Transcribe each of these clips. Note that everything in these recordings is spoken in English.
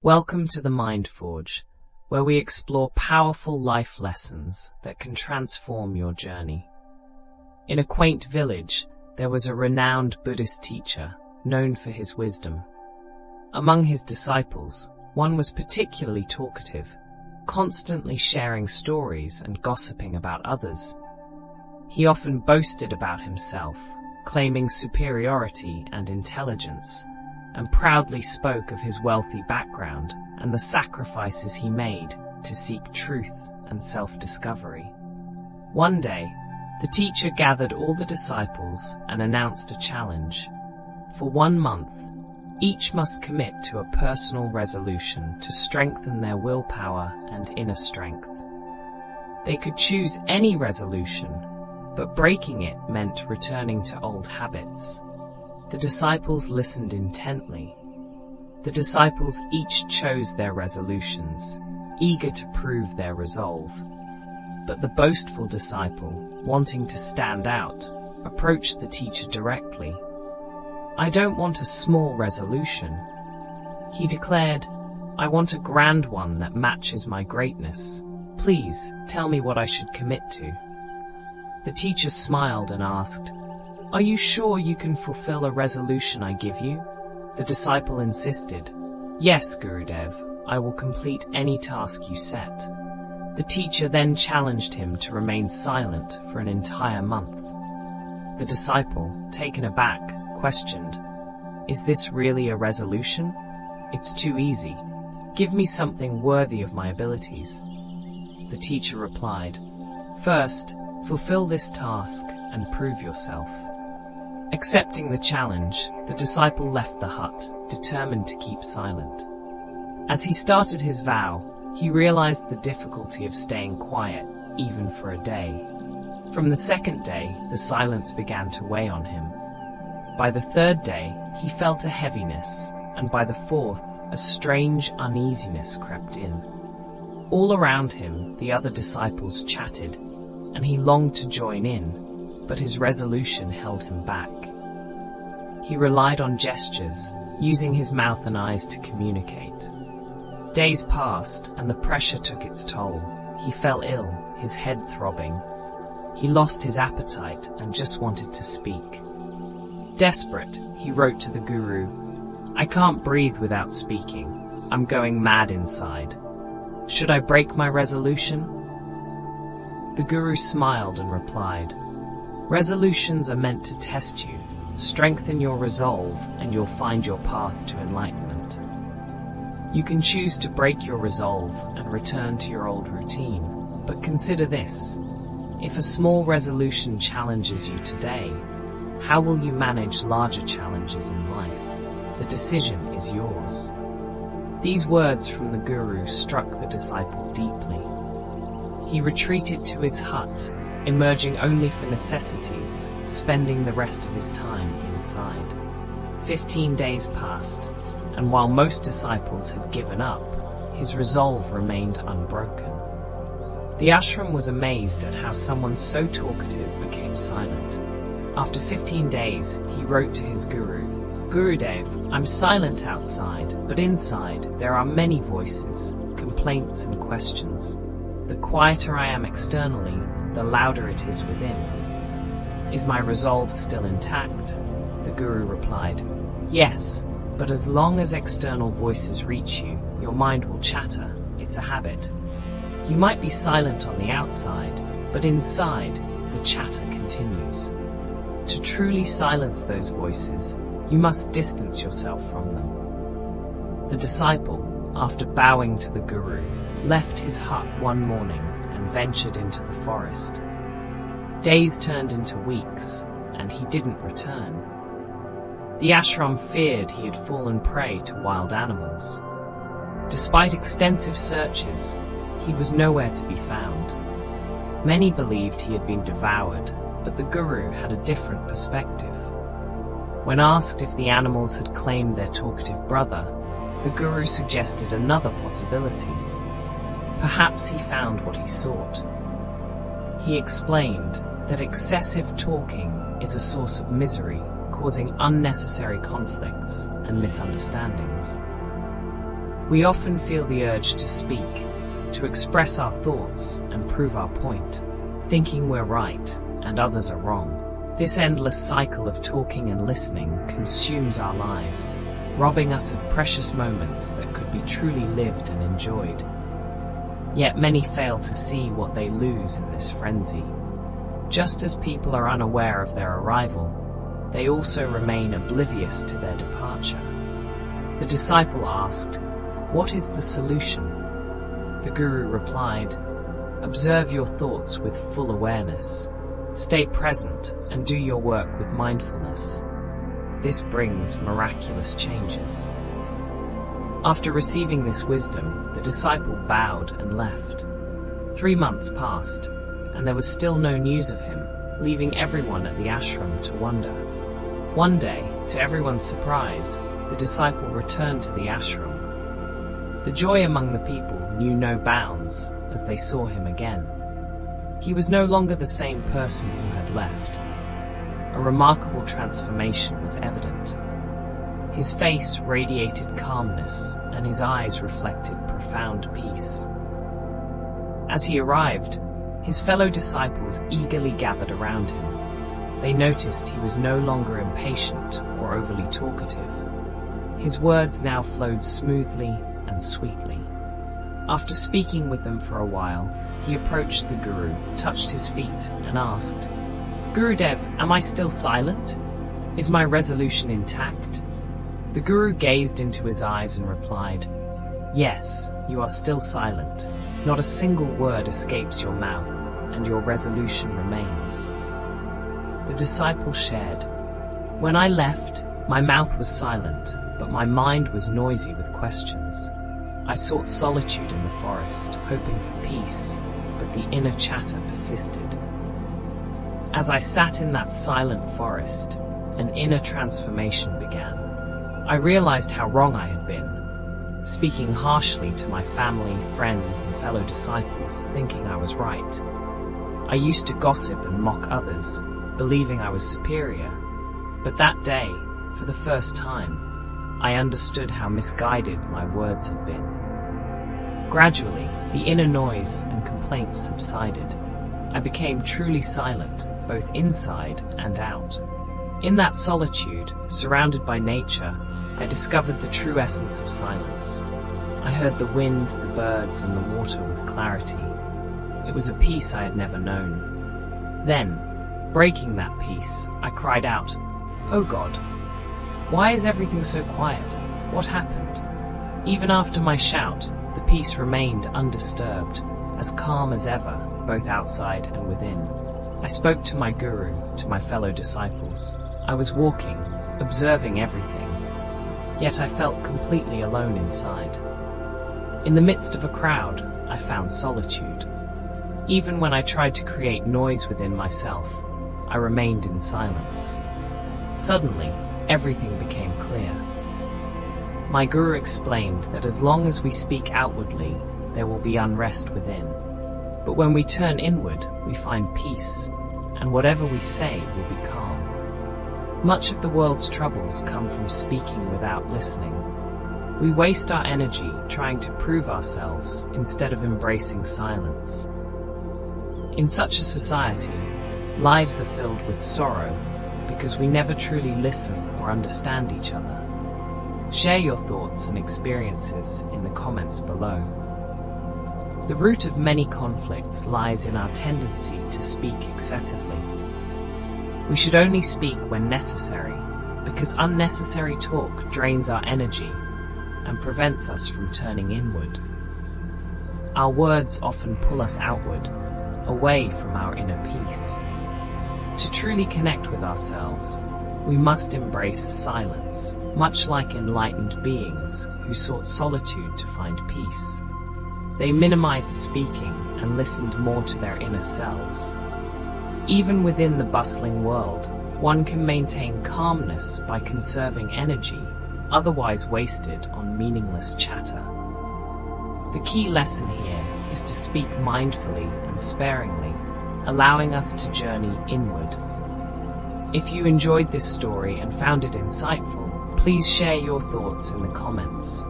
Welcome to the Mind Forge, where we explore powerful life lessons that can transform your journey. In a quaint village, there was a renowned Buddhist teacher known for his wisdom. Among his disciples, one was particularly talkative, constantly sharing stories and gossiping about others. He often boasted about himself, claiming superiority and intelligence, and proudly spoke of his wealthy background and the sacrifices he made to seek truth and self-discovery. One day, the teacher gathered all the disciples and announced a challenge. For 1 month, each must commit to a personal resolution to strengthen their willpower and inner strength. They could choose any resolution, but breaking it meant returning to old habits. The disciples listened intently. The disciples each chose their resolutions, eager to prove their resolve. But the boastful disciple, wanting to stand out, approached the teacher directly. "I don't want a small resolution," he declared. "I want a grand one that matches my greatness. Please, tell me what I should commit to." The teacher smiled and asked, "Are you sure you can fulfill a resolution I give you?" The disciple insisted. "Yes, Gurudev, I will complete any task you set." The teacher then challenged him to remain silent for an entire month. The disciple, taken aback, questioned, "Is this really a resolution? It's too easy. Give me something worthy of my abilities." The teacher replied, "First, fulfill this task and prove yourself." Accepting the challenge, the disciple left the hut, determined to keep silent. As he started his vow, he realized the difficulty of staying quiet, even for a day. From the second day, the silence began to weigh on him. By the third day, he felt a heaviness, and by the fourth, a strange uneasiness crept in. All around him, the other disciples chatted, and he longed to join in, but his resolution held him back. He relied on gestures, using his mouth and eyes to communicate. Days passed, and the pressure took its toll. He fell ill, his head throbbing. He lost his appetite and just wanted to speak. Desperate, he wrote to the Guru, "I can't breathe without speaking. I'm going mad inside. Should I break my resolution?" The Guru smiled and replied, "Resolutions are meant to test you. Strengthen your resolve and you'll find your path to enlightenment. You can choose to break your resolve and return to your old routine, but consider this. If a small resolution challenges you today, how will you manage larger challenges in life? The decision is yours." These words from the Guru struck the disciple deeply. He retreated to his hut, emerging only for necessities, spending the rest of his time inside. 15 days passed, and while most disciples had given up, his resolve remained unbroken. The ashram was amazed at how someone so talkative became silent. After 15 days, he wrote to his guru, "Gurudev, I'm silent outside, but inside there are many voices, complaints and questions. The quieter I am externally, the louder it is within. Is my resolve still intact?" The Guru replied, "Yes, but as long as external voices reach you, your mind will chatter. It's a habit. You might be silent on the outside, but inside, the chatter continues. To truly silence those voices, you must distance yourself from them." The disciple, after bowing to the Guru, left his hut one morning and ventured into the forest. Days turned into weeks, and he didn't return. The ashram feared he had fallen prey to wild animals. Despite extensive searches, he was nowhere to be found. Many believed he had been devoured, but the Guru had a different perspective. When asked if the animals had claimed their talkative brother, the Guru suggested another possibility. Perhaps he found what he sought. He explained that excessive talking is a source of misery, causing unnecessary conflicts and misunderstandings. We often feel the urge to speak, to express our thoughts and prove our point, thinking we're right and others are wrong. This endless cycle of talking and listening consumes our lives, robbing us of precious moments that could be truly lived and enjoyed. Yet many fail to see what they lose in this frenzy. Just as people are unaware of their arrival, they also remain oblivious to their departure. The disciple asked, "What is the solution?" The Guru replied, "Observe your thoughts with full awareness. Stay present and do your work with mindfulness. This brings miraculous changes." After receiving this wisdom, the disciple bowed and left. 3 months passed, and there was still no news of him, leaving everyone at the ashram to wonder. One day, to everyone's surprise, the disciple returned to the ashram. The joy among the people knew no bounds as they saw him again. He was no longer the same person who had left. A remarkable transformation was evident. His face radiated calmness, and his eyes reflected profound peace. As he arrived, his fellow disciples eagerly gathered around him. They noticed he was no longer impatient or overly talkative. His words now flowed smoothly and sweetly. After speaking with them for a while, he approached the Guru, touched his feet, and asked, "Gurudev, am I still silent? Is my resolution intact?" The Guru gazed into his eyes and replied, "Yes, you are still silent. Not a single word escapes your mouth, and your resolution remains." The disciple shared, "When I left, my mouth was silent, but my mind was noisy with questions. I sought solitude in the forest, hoping for peace, but the inner chatter persisted. As I sat in that silent forest, an inner transformation began. I realized how wrong I had been, speaking harshly to my family, friends, and fellow disciples, thinking I was right. I used to gossip and mock others, believing I was superior. But that day, for the first time, I understood how misguided my words had been. Gradually, the inner noise and complaints subsided. I became truly silent, both inside and out. In that solitude, surrounded by nature, I discovered the true essence of silence. I heard the wind, the birds, and the water with clarity. It was a peace I had never known. Then, breaking that peace, I cried out, "Oh God, why is everything so quiet? What happened?" Even after my shout, the peace remained undisturbed, as calm as ever, both outside and within. I spoke to my Guru, to my fellow disciples. I was walking, observing everything, yet I felt completely alone inside. In the midst of a crowd, I found solitude. Even when I tried to create noise within myself, I remained in silence. Suddenly, everything became clear. My Guru explained that as long as we speak outwardly, there will be unrest within. But when we turn inward, we find peace, and whatever we say will be calm. Much of the world's troubles come from speaking without listening. We waste our energy trying to prove ourselves instead of embracing silence. In such a society, lives are filled with sorrow because we never truly listen or understand each other. Share your thoughts and experiences in the comments below. The root of many conflicts lies in our tendency to speak excessively. We should only speak when necessary, because unnecessary talk drains our energy and prevents us from turning inward. Our words often pull us outward, away from our inner peace. To truly connect with ourselves, we must embrace silence, much like enlightened beings who sought solitude to find peace. They minimized speaking and listened more to their inner selves. Even within the bustling world, one can maintain calmness by conserving energy, otherwise wasted on meaningless chatter. The key lesson here is to speak mindfully and sparingly, allowing us to journey inward. If you enjoyed this story and found it insightful, please share your thoughts in the comments.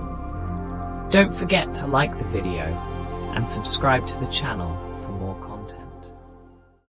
Don't forget to like the video and subscribe to the channel for more content.